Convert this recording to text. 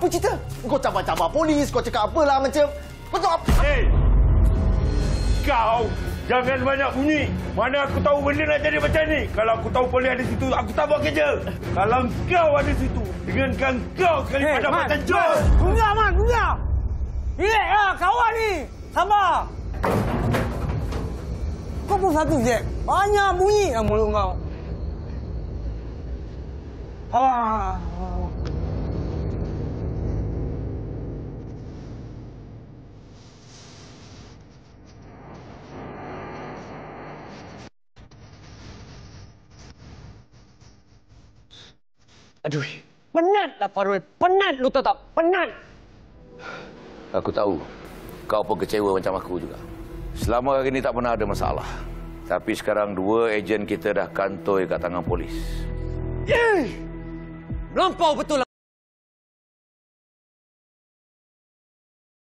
Apa cerita? Kau cabar-cabar polis, kau cakap apalah macam... Betul apa? Hei! Kau jangan banyak bunyi. Mana aku tahu benda nak jadi macam ni. Kalau aku tahu polis ada situ, aku tak buat kerja. Kalau kau ada situ, dengan kau sekali pada macam John. Tunggu, Man. Tunggu. Relax lah, kawan ni. Sabar. Kau pun satu, Jack. Banyak bunyi lah mulut kau. Aduh, penatlah Farul. Penat lu tahu tak? Penat. Aku tahu. Kau pun kecewa macam aku juga. Selama hari ini tak pernah ada masalah. Tapi sekarang 2 ejen kita dah kantoi kat tangan polis. Melampau betul lah.